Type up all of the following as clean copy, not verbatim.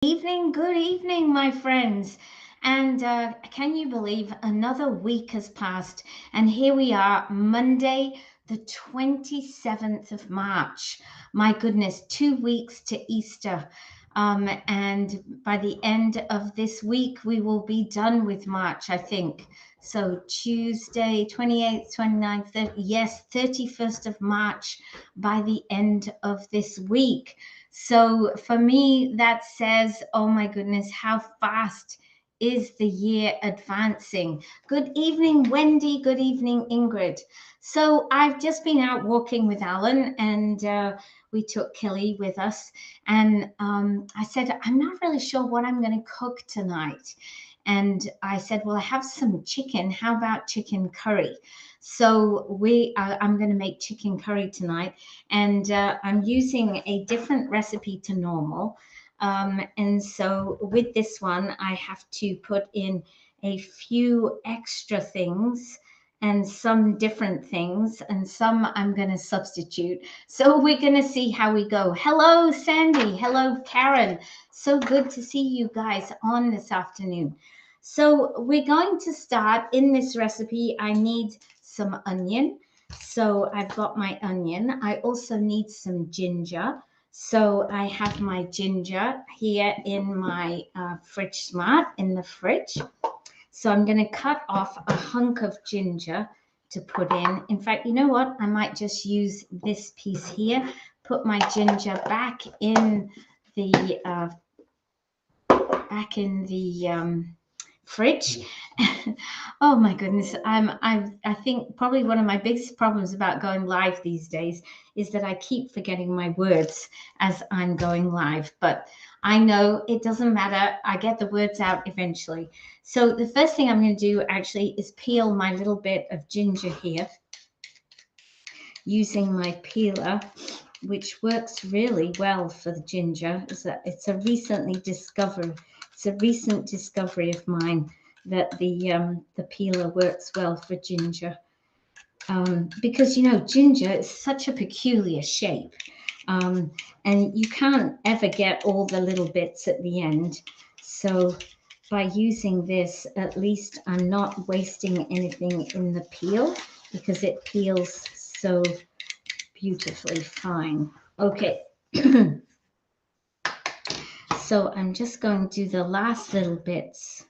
Good evening, my friends. And can you believe another week has passed? And here we are, Monday, the 27th of March. My goodness, 2 weeks to Easter. And by the end of this week, we will be done with March, I think. So Tuesday, 28th, 29th, 30, yes, 31st of March by the end of this week. So for me, that says, oh my goodness, how fast is the year advancing? Good evening, Wendy. Good evening, Ingrid. So I've just been out walking with Alan, and we took Kelly with us. And I said, I'm not really sure what I'm going to cook tonight. And I said, well, I have some chicken. How about chicken curry? So I'm going to make chicken curry tonight, and I'm using a different recipe to normal. And so with this one, I have to put in a few extra things and some different things, and some I'm going to substitute. So we're going to see how we go. Hello, Sandy. Hello, Karen. So good to see you guys on this afternoon. So we're going to start in this recipe. I need some onion. So I've got my onion. I also need some ginger. So I have my ginger here in my Fridge Smart in the fridge. So I'm going to cut off a hunk of ginger to put in. In fact, you know what? I might just use this piece here, put my ginger back in the fridge. Oh my goodness. I think probably one of my biggest problems about going live these days is that I keep forgetting my words as I'm going live, but I know it doesn't matter. I get the words out eventually. So the first thing I'm going to do actually is peel my little bit of ginger here using my peeler, which works really well for the ginger. It's a recent discovery of mine that the peeler works well for ginger, because ginger is such a peculiar shape, and you can't ever get all the little bits at the end. So by using this, at least I'm not wasting anything in the peel because it peels so beautifully fine. Okay. So I'm just going to do the last little bits,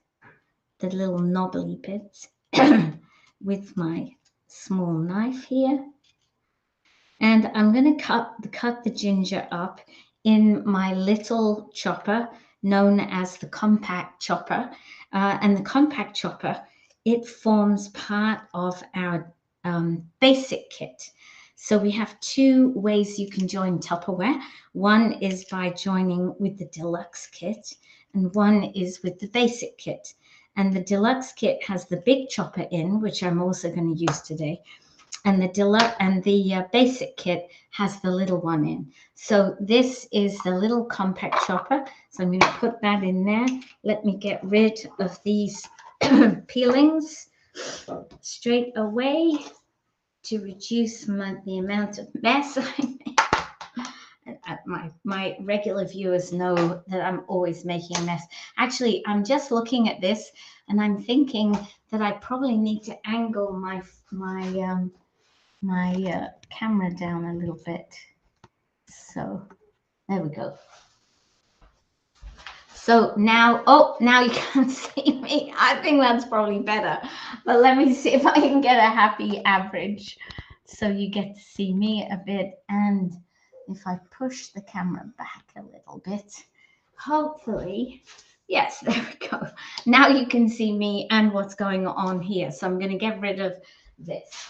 the little knobbly bits with my small knife here. And I'm going to cut the ginger up in my little chopper known as the compact chopper. And the compact chopper, it forms part of our basic kit. So we have two ways you can join Tupperware. One is by joining with the deluxe kit, and one is with the basic kit. And the deluxe kit has the big chopper in, which I'm also going to use today. And the basic kit has the little one in. So this is the little compact chopper. So I'm going to put that in there. Let me get rid of these peelings straight away to reduce the amount of mess I make. My regular viewers know that I'm always making a mess. Actually, I'm just looking at this and I'm thinking that I probably need to angle my camera down a little bit. So there we go. So now you can't see me. I think that's probably better. But let me see if I can get a happy average. So you get to see me a bit. And if I push the camera back a little bit, hopefully, yes, there we go. Now you can see me and what's going on here. So I'm going to get rid of this.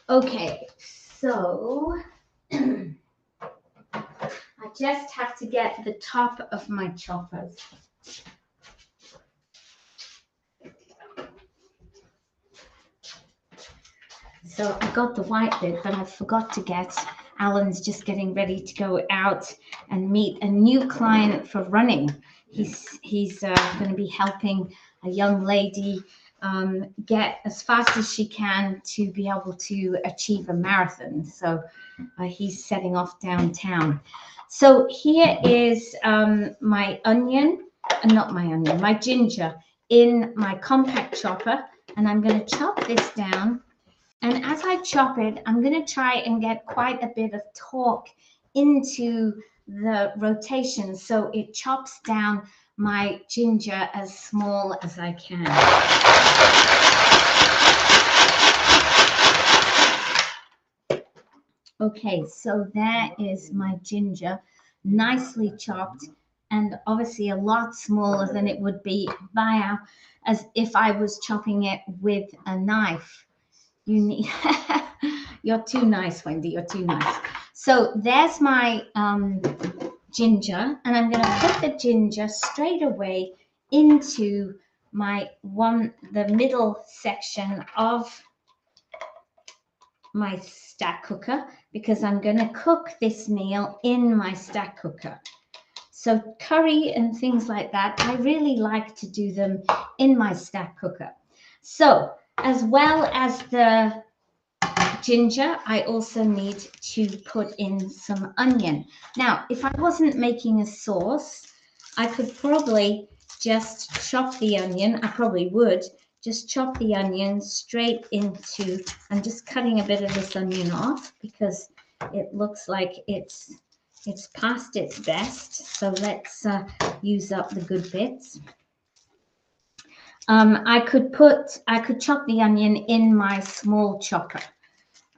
Okay, so I just have to get the top of my choppers. So I got the white bit, but I forgot to get, Alan's just getting ready to go out and meet a new client for running. He's going to be helping a young lady get as fast as she can to be able to achieve a marathon. So he's setting off downtown. So here is my onion, not my onion, my ginger in my compact chopper. And I'm going to chop this down. And as I chop it, I'm going to try and get quite a bit of torque into the rotation so it chops down my ginger as small as I can. Okay, so there is my ginger, nicely chopped, and obviously a lot smaller than it would be as if I was chopping it with a knife. You need you're too nice, Wendy, you're too nice. So there's my ginger, and I'm going to put the ginger straight away into the middle section of my stack cooker, because I'm going to cook this meal in my stack cooker. So curry and things like that, I really like to do them in my stack cooker. So as well as the ginger, I also need to put in some onion. Now, if I wasn't making a sauce, I could probably just chop the onion. I probably would just chop the onion straight into, I'm just cutting a bit of this onion off because it looks like it's past its best. So let's use up the good bits. I could chop the onion in my small chopper.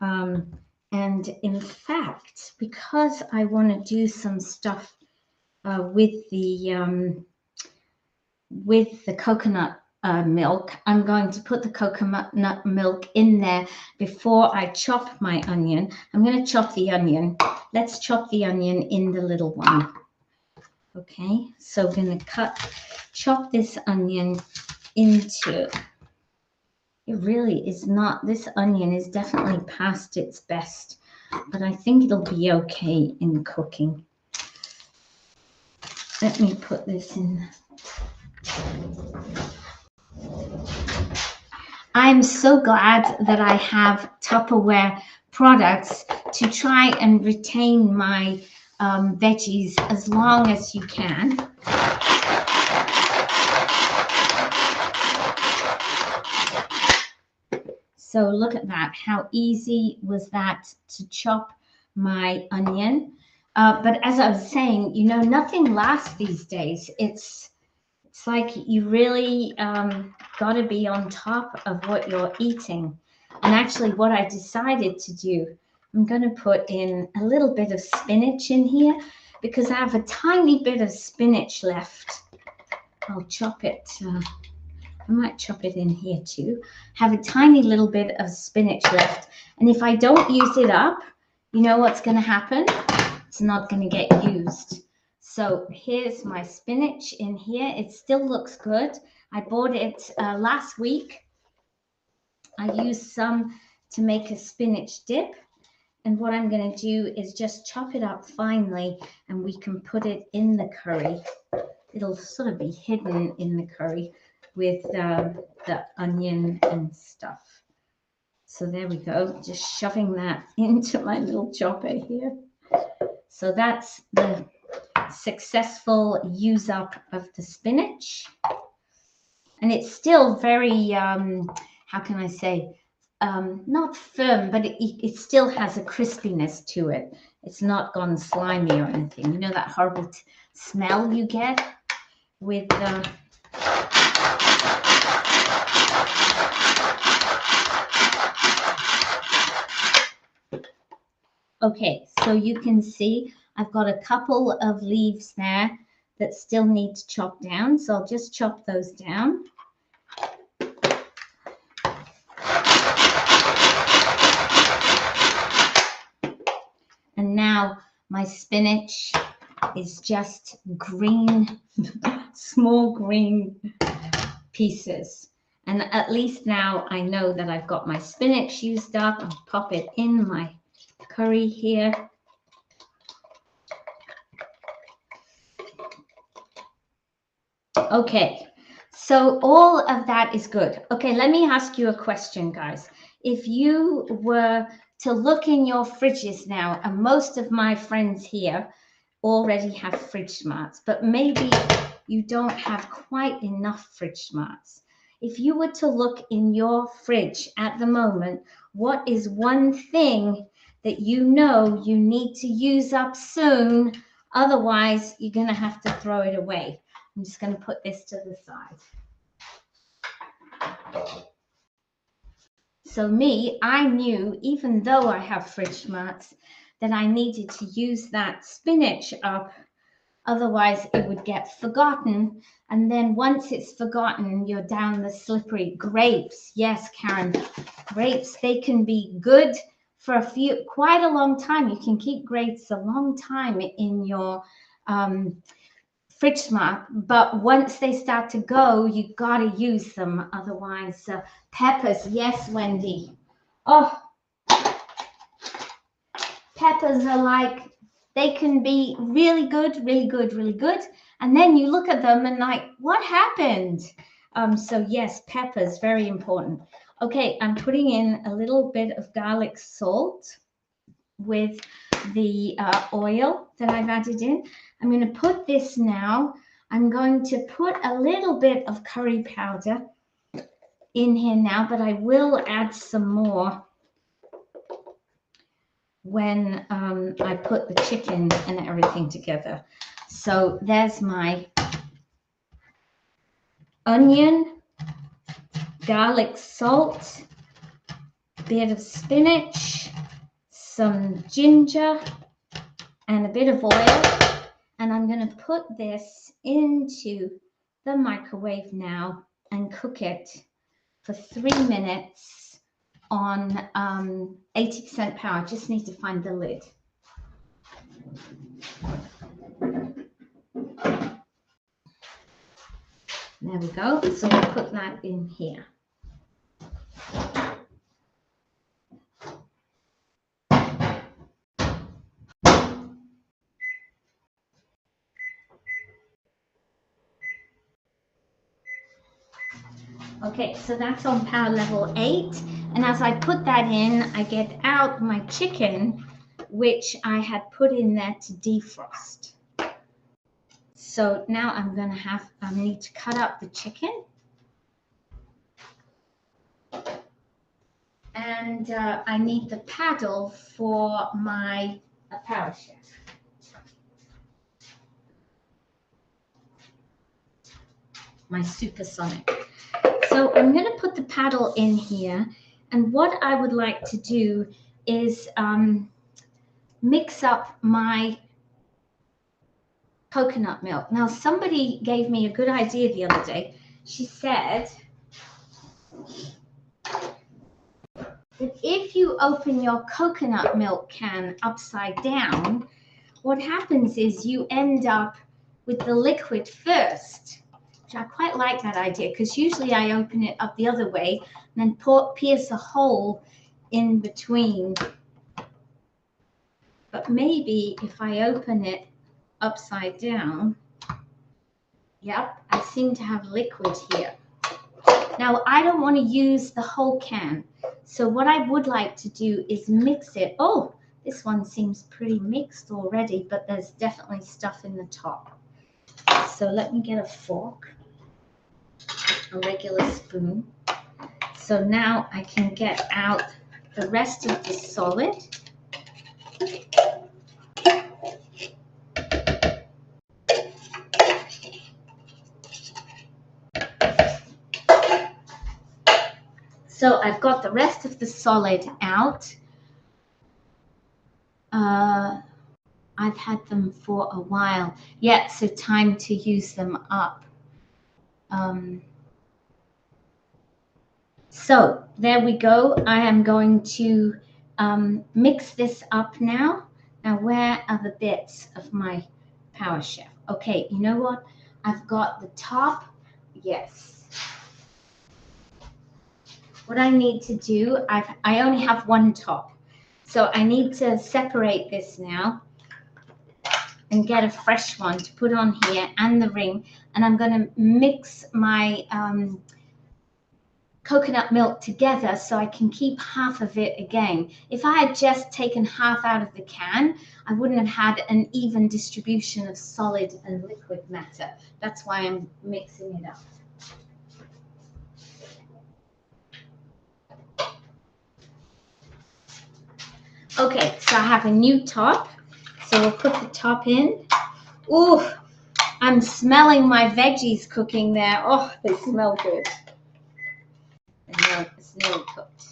And in fact, because I want to do some stuff with the coconut milk, I'm going to put the coconut milk in there before I chop my onion. I'm going to chop the onion. Let's chop the onion in the little one. Okay, so we're going to chop this onion into. It really is not, this onion is definitely past its best, but I think it'll be okay in cooking. Let me put this in. I'm so glad that I have Tupperware products to try and retain my veggies as long as you can. So look at that. How easy was that to chop my onion? But as I was saying, you know, nothing lasts these days. It's like you really got to be on top of what you're eating. And actually what I decided to do, I'm going to put in a little bit of spinach in here because I have a tiny bit of spinach left. I'll chop it. I might chop it in here too. Have a tiny little bit of spinach left. And if I don't use it up, you know what's going to happen? It's not going to get used. So here's my spinach in here. It still looks good. I bought it last week. I used some to make a spinach dip. And what I'm going to do is just chop it up finely and we can put it in the curry. It'll sort of be hidden in the curry with the onion and stuff. So there we go, just shoving that into my little chopper here. So that's the successful use up of the spinach. And it's still very, how can I say, not firm, but it still has a crispiness to it. It's not gone slimy or anything. You know that horrible smell you get with okay, so you can see I've got a couple of leaves there that still need to chop down. So I'll just chop those down. And now my spinach is just green, small green pieces. And at least now I know that I've got my spinach used up. I'll pop it in my curry here. Okay, So all of that is good. Okay, let me ask you a question, guys. If you were to look in your fridges now, and most of my friends here already have fridge smarts, but maybe you don't have quite enough fridge smarts. If you were to look in your fridge at the moment, what is one thing that you know you need to use up soon? Otherwise, you're going to have to throw it away. I'm just going to put this to the side. So me, I knew, even though I have fridge smarts, that I needed to use that spinach up. Otherwise, it would get forgotten. And then once it's forgotten, you're down the slippery. Grapes. Yes, Karen. Grapes, they can be good for quite a long time. You can keep grapes a long time in your fridge smart, but once they start to go, you got to use them. Otherwise, peppers. Yes, Wendy. Oh, peppers are like, they can be really good, really good, really good. And then you look at them and like, what happened? So yes, peppers, very important. Okay, I'm putting in a little bit of garlic salt with the oil that I've added in. I'm going to put this now. I'm going to put a little bit of curry powder in here now, but I will add some more when I put the chicken and everything together. So there's my onion, garlic salt, bit of spinach, some ginger, and a bit of oil. And I'm going to put this into the microwave now and cook it for 3 minutes on 80% power. I just need to find the lid. There we go. So we'll put that in here. Okay, so that's on power level 8. And as I put that in, I get out my chicken, which I had put in there to defrost. So now I'm going to I need to cut up the chicken. And I need the paddle for my PowerChef. My supersonic. So I'm going to put the paddle in here, and what I would like to do is mix up my coconut milk. Now, somebody gave me a good idea the other day. She said that if you open your coconut milk can upside down, what happens is you end up with the liquid first. I quite like that idea, because usually I open it up the other way and then pierce a hole in between. But maybe if I open it upside down, yep, I seem to have liquid here. Now, I don't want to use the whole can. So what I would like to do is mix it. Oh, this one seems pretty mixed already, but there's definitely stuff in the top. So let me get a fork. A regular spoon. So now I can get out the rest of the solid. So I've got the rest of the solid out. I've had them for a while. Yeah, so time to use them up. So there we go. I am going to mix this up now. Now, where are the bits of my PowerChef? Okay, you know what? I've got the top. Yes. What I need to do, I only have one top. So I need to separate this now. and get a fresh one to put on here and the ring. And I'm going to mix my coconut milk together so I can keep half of it again. If I had just taken half out of the can, I wouldn't have had an even distribution of solid and liquid matter. That's why I'm mixing it up. Okay, so I have a new top. So we'll put the top in. Ooh, I'm smelling my veggies cooking there. Oh, they smell good. And now it's nearly cooked.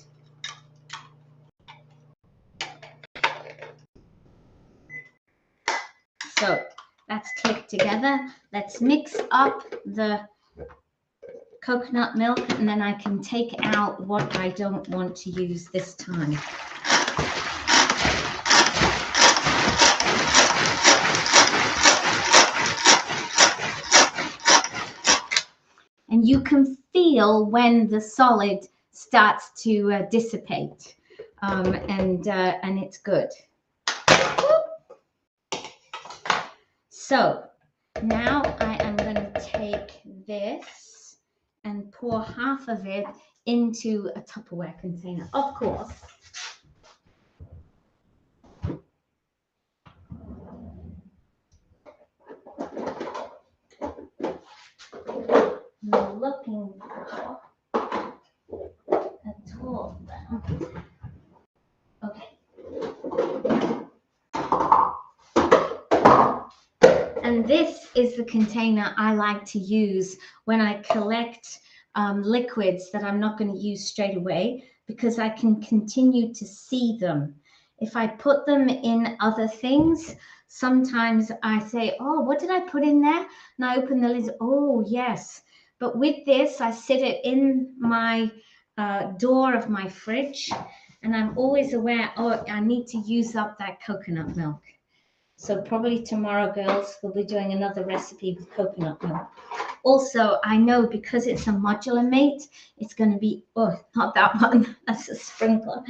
So that's clicked together. Let's mix up the coconut milk, and then I can take out what I don't want to use this time. And you can feel when the solid starts to dissipate, and it's good. So now I am going to take this and pour half of it into a Tupperware container, of course. I'm looking for a tool now. Okay. And this is the container I like to use when I collect liquids that I'm not going to use straight away, because I can continue to see them. If I put them in other things, sometimes I say, oh, what did I put in there? And I open the lid. Oh, yes. But with this, I sit it in my door of my fridge, and I'm always aware, oh, I need to use up that coconut milk. So probably tomorrow, girls, we'll be doing another recipe with coconut milk. Also, I know because it's a modular mate, it's going to be, oh, not that one, that's a sprinkler.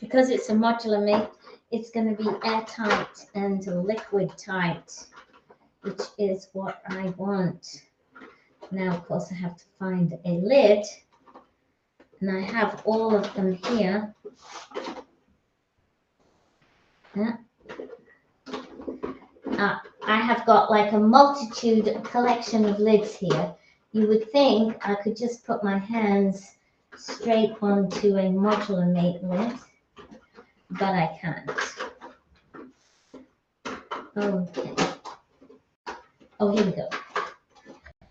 Because it's a modular mate, it's going to be airtight and liquid tight, which is what I want. Now, of course, I have to find a lid, and I have all of them here. Yeah. I have got like a collection of lids here. You would think I could just put my hands straight onto a modular mate lid, but I can't. Okay. Oh, here we go.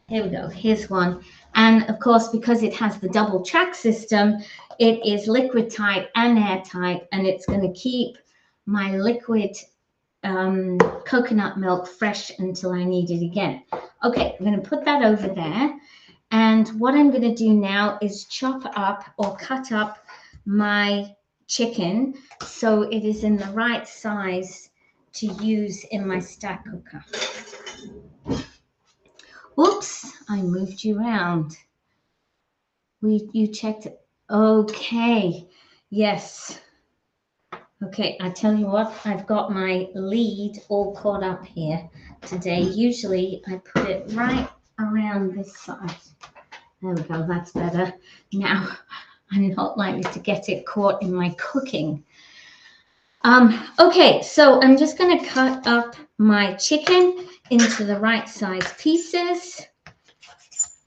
Here we go. Here's one. And of course, because it has the double track system, it is liquid tight and airtight, and it's going to keep my liquid coconut milk fresh until I need it again. Okay, I'm going to put that over there. And what I'm going to do now is chop up or cut up my chicken so it is in the right size to use in my stack cooker. Oops, I moved you around. You checked it. Okay, yes. Okay, I tell you what, I've got my lead all caught up here today. Usually I put it right around this side. There we go, that's better. Now I'm not likely to get it caught in my cooking. Okay, so I'm just going to cut up my chicken into the right size pieces.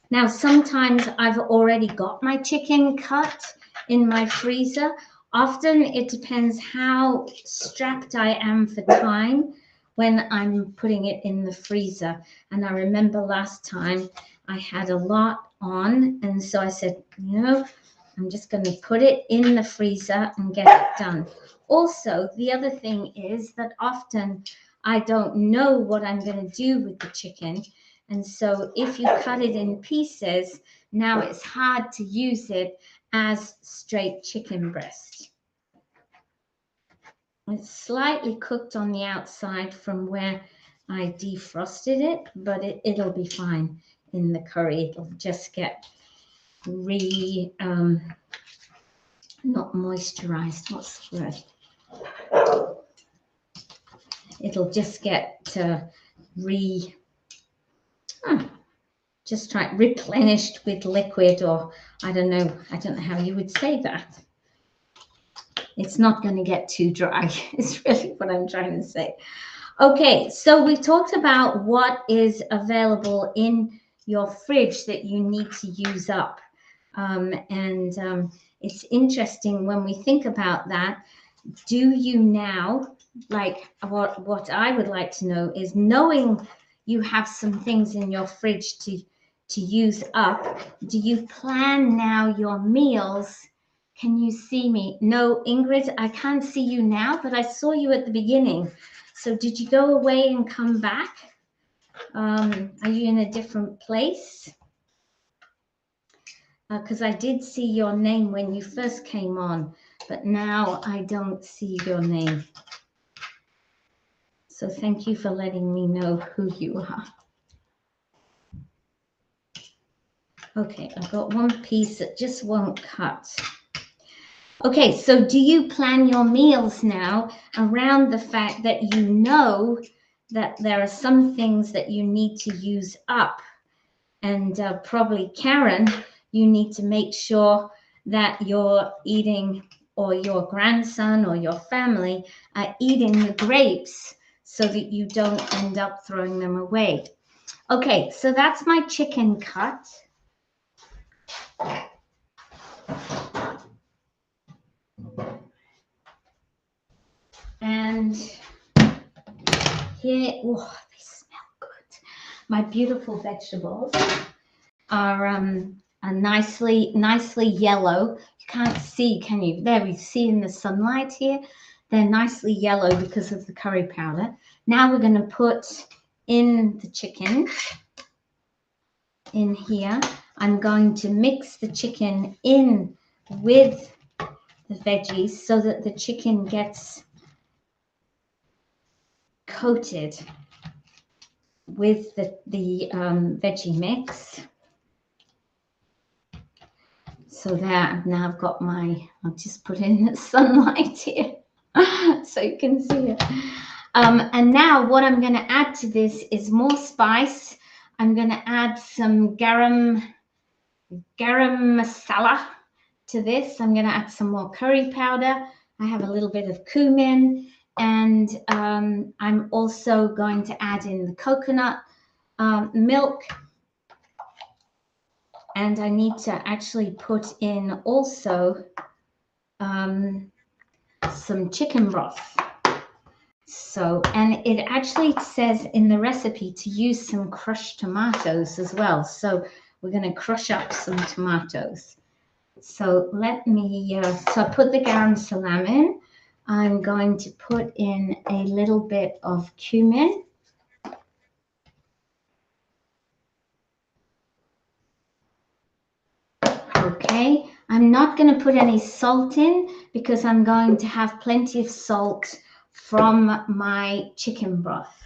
Now, sometimes I've already got my chicken cut in my freezer. Often it depends how strapped I am for time when I'm putting it in the freezer. And I remember last time I had a lot on, and so I said, you know, I'm just going to put it in the freezer and get it done. Also, the other thing is that often I don't know what I'm going to do with the chicken. And so if you cut it in pieces, now it's hard to use it as straight chicken breast. It's slightly cooked on the outside from where I defrosted it, but it'll be fine in the curry. It'll just get not moisturized. What's the word? it'll just get replenished with liquid, or I don't know how you would say that. It's not going to get too dry. It's really what I'm trying to say. Okay, so we talked about what is available in your fridge that you need to use up. It's interesting when we think about that. Do you now, like what I would like to know is, knowing you have some things in your fridge to use up, do you plan now your meals? Can you see me? No, Ingrid, I can't see you now, but I saw you at the beginning. So did you go away and come back? Are you in a different place? Because I did see your name when you first came on, but now I don't see your name. So thank you for letting me know who you are. Okay, I've got one piece that just won't cut. Okay, so do you plan your meals now around the fact that you know that there are some things that you need to use up? And probably, Karen, you need to make sure that you're eating, or your grandson or your family are eating the grapes so that you don't end up throwing them away. Okay, so that's my chicken cut. And here, oh, they smell good. My beautiful vegetables are nicely yellow. You can't see, can you? There, we see in the sunlight here. They're nicely yellow because of the curry powder. Now we're going to put in the chicken in here. I'm going to mix the chicken in with the veggies so that the chicken gets coated with the veggie mix. So there, now I've got my, I'll just put in the sunlight here so you can see it. And now what I'm going to add to this is more spice. I'm going to add some garam masala to this. I'm going to add some more curry powder. I have a little bit of cumin, and I'm also going to add in the coconut milk. And I need to actually put in also some chicken broth. So, and it actually says in the recipe to use some crushed tomatoes as well. So we're going to crush up some tomatoes. So let me, so I put the garam salam in. I'm going to put in a little bit of cumin. Okay, I'm not going to put any salt in because I'm going to have plenty of salt from my chicken broth.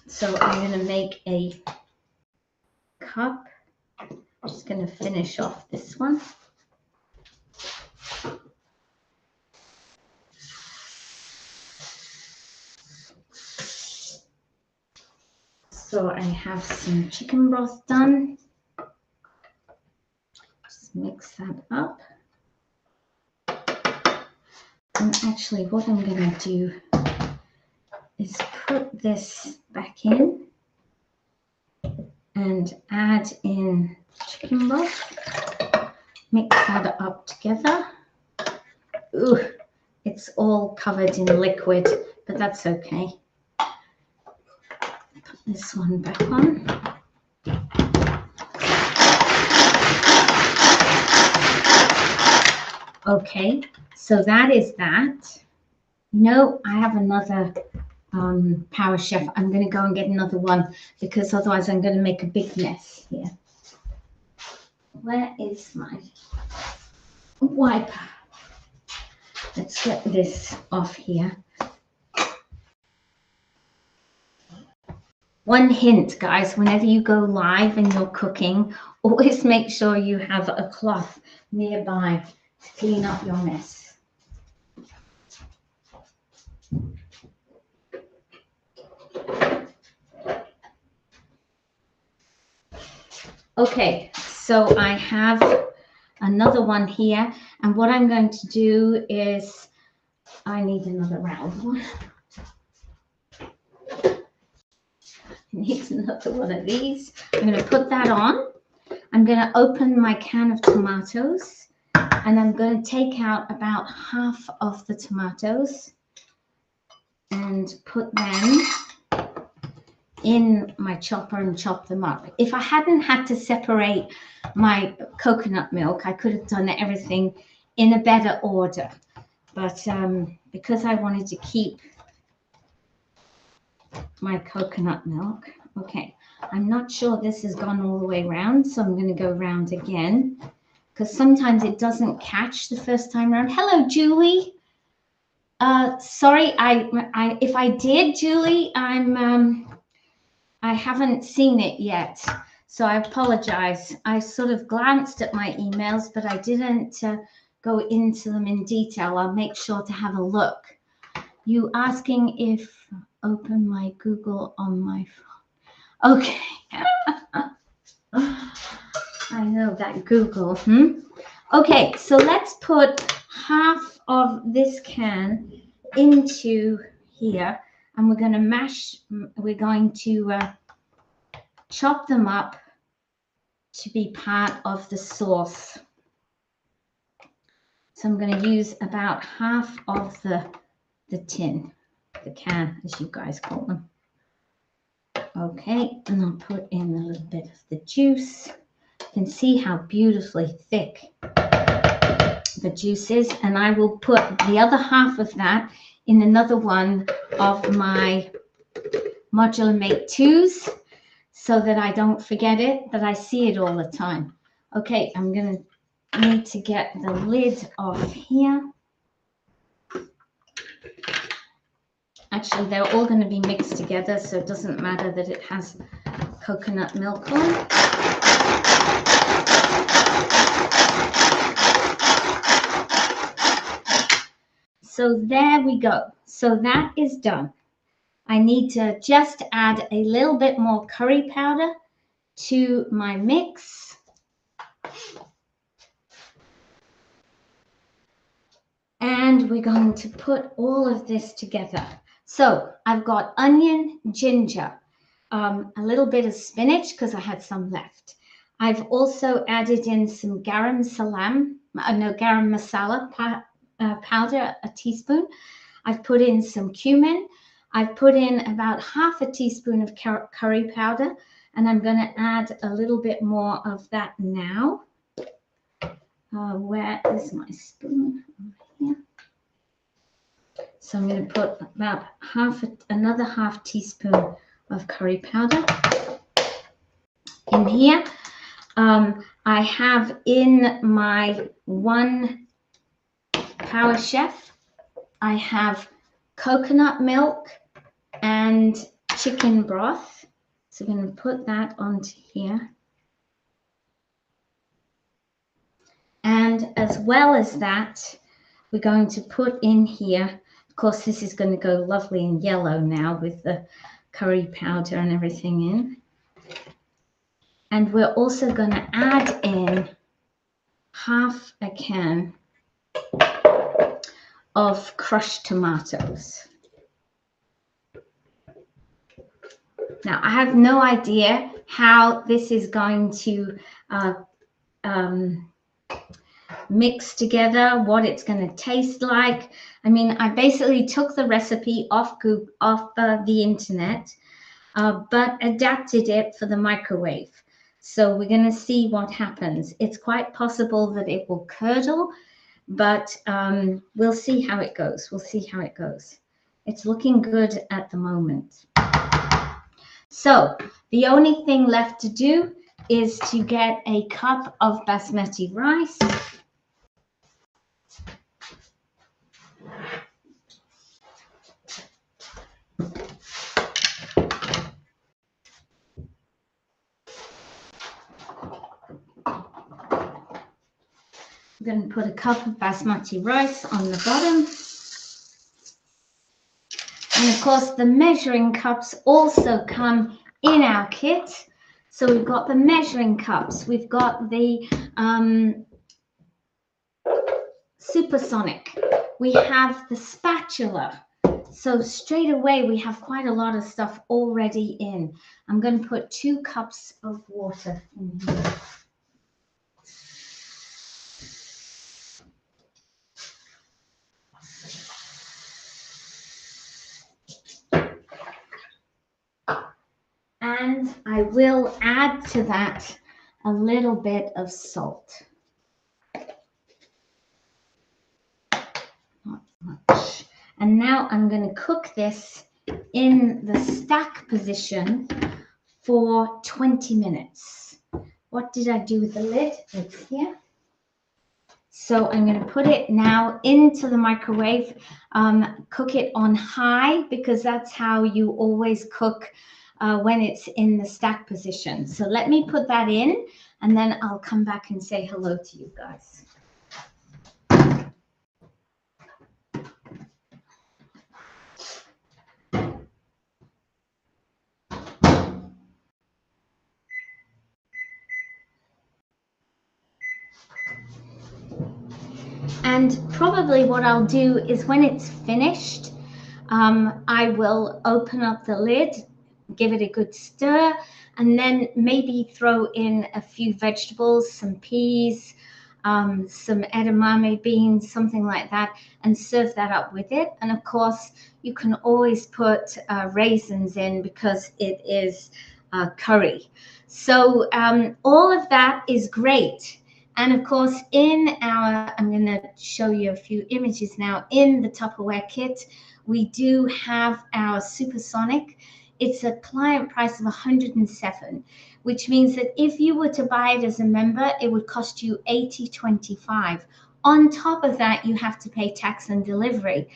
So I'm going to make a cup. I'm just going to finish off this one. So I have some chicken broth done. Just mix that up. And actually what I'm going to do is put this back in and add in chicken broth. Mix that up together. Ooh, it's all covered in liquid, but that's okay. Put this one back on. Okay, so that is that. No, I have another Power Chef. I'm going to go and get another one because otherwise I'm going to make a big mess here. Where is my wiper? Let's get this off here. One hint, guys, whenever you go live and you're cooking, always make sure you have a cloth nearby to clean up your mess. Okay, so I have another one here, and what I'm going to do is I need another round one. Needs another one of these. I'm going to put that on. I'm going to open my can of tomatoes, and I'm going to take out about half of the tomatoes and put them in my chopper and chop them up. If I hadn't had to separate my coconut milk, I could have done everything in a better order. But because I wanted to keep my coconut milk, okay, I'm not sure this has gone all the way around, so I'm going to go around again because sometimes it doesn't catch the first time around. Hello, Julie. Sorry, if I did, Julie, I haven't seen it yet, so I apologize. I sort of glanced at my emails, but I didn't go into them in detail. I'll make sure to have a look. You asking if open my Google on my phone? Okay. I know that Google. Okay, so let's put half of this can into here, and we're going to chop them up to be part of the sauce. So I'm going to use about half of the tin, the can, as you guys call them. Okay, and I'll put in a little bit of the juice. You can see how beautifully thick the juice is, and I will put the other half of that in another one of my Modular Mate 2s so that I don't forget it, that I see it all the time. Okay, I'm going to need to get the lid off here. Actually, they're all going to be mixed together, so it doesn't matter that it has coconut milk on. So there we go. So that is done. I need to just add a little bit more curry powder to my mix. And we're going to put all of this together. So I've got onion, ginger, a little bit of spinach because I had some left. I've also added in some garam masala powder, a teaspoon. I've put in some cumin. I've put in about half a teaspoon of curry powder, and I'm going to add a little bit more of that now. Where is my spoon? Over here. So I'm going to put about another half teaspoon of curry powder in here. I have in my one Power Chef, I have coconut milk and chicken broth. So I'm going to put that onto here. And as well as that, we're going to put in here, of course, this is going to go lovely and yellow now with the curry powder and everything in. And we're also going to add in half a can of crushed tomatoes. Now, I have no idea how this is going to mix together, what it's going to taste like. I mean, I basically took the recipe off the internet, but adapted it for the microwave. So we're going to see what happens. It's quite possible that it will curdle, but we'll see how it goes. We'll see how it goes. It's looking good at the moment. So the only thing left to do is to get a cup of basmati rice. I'm going to put a cup of basmati rice on the bottom. And of course, the measuring cups also come in our kit. So we've got the measuring cups, we've got the supersonic, we have the spatula. So straight away, we have quite a lot of stuff already in. I'm going to put 2 cups of water in here. And I will add to that a little bit of salt. Not much. And now I'm going to cook this in the stack position for 20 minutes. What did I do with the lid? It's here. So I'm going to put it now into the microwave, cook it on high, because that's how you always cook when it's in the stack position. So let me put that in, and then I'll come back and say hello to you guys. And probably what I'll do is when it's finished, I will open up the lid, give it a good stir, and then maybe throw in a few vegetables, some peas, some edamame beans, something like that, and serve that up with it. And of course, you can always put raisins in because it is curry. So all of that is great. And of course, I'm going to show you a few images now. In the Tupperware kit, we do have our supersonic. It's a client price of $107, which means that if you were to buy it as a member, it would cost you $80.25. On top of that, you have to pay tax and delivery.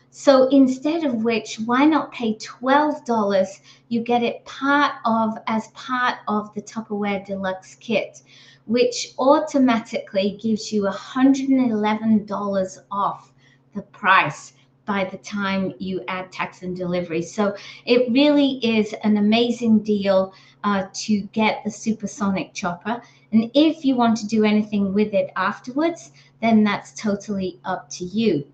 So instead of which, why not pay $12? You get it as part of the Tupperware Deluxe kit, which automatically gives you $111 off the price by the time you add tax and delivery. So it really is an amazing deal to get the supersonic chopper. And if you want to do anything with it afterwards, then that's totally up to you.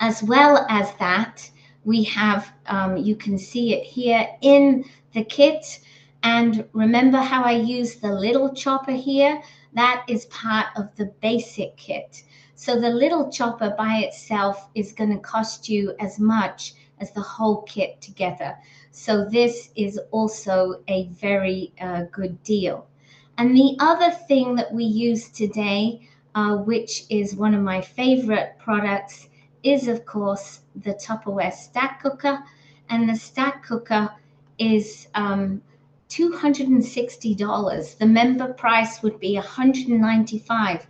As well as that, we have, you can see it here in the kit. And remember how I used the little chopper here? That is part of the basic kit. So the little chopper by itself is going to cost you as much as the whole kit together. So this is also a very good deal. And the other thing that we use today, which is one of my favorite products, is of course the Tupperware stack cooker. And the stack cooker is $260. The member price would be $195.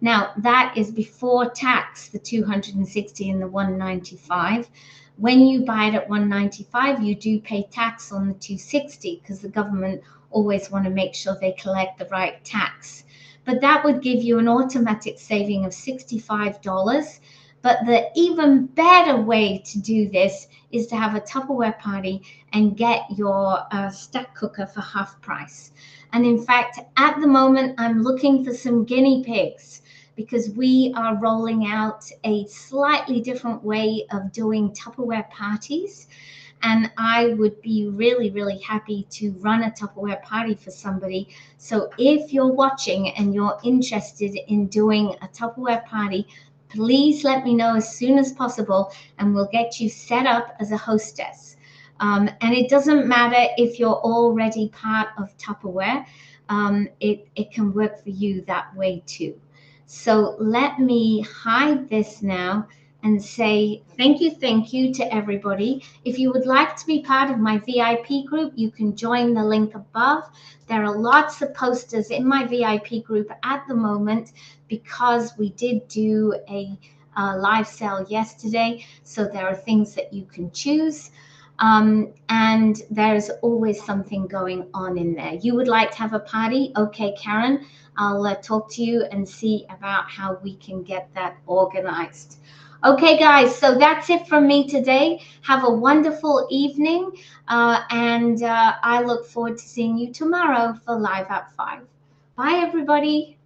Now that is before tax, the $260 and the $195. When you buy it at $195, you do pay tax on the $260 because the government always want to make sure they collect the right tax. But that would give you an automatic saving of $65. But the even better way to do this is to have a Tupperware party and get your stack cooker for half price. And in fact, at the moment, I'm looking for some guinea pigs because we are rolling out a slightly different way of doing Tupperware parties. And I would be really, really happy to run a Tupperware party for somebody. So if you're watching and you're interested in doing a Tupperware party, please let me know as soon as possible and we'll get you set up as a hostess. And it doesn't matter if you're already part of Tupperware. It can work for you that way too. So let me hide this now and say thank you to everybody. If you would like to be part of my VIP group, you can join the link above. There are lots of posters in my VIP group at the moment because we did do a live sale yesterday. So there are things that you can choose. And there's always something going on in there. You would like to have a party? Okay, Karen, I'll talk to you and see about how we can get that organized. Okay, guys, so that's it from me today. Have a wonderful evening, and I look forward to seeing you tomorrow for Live at 5. Bye, everybody.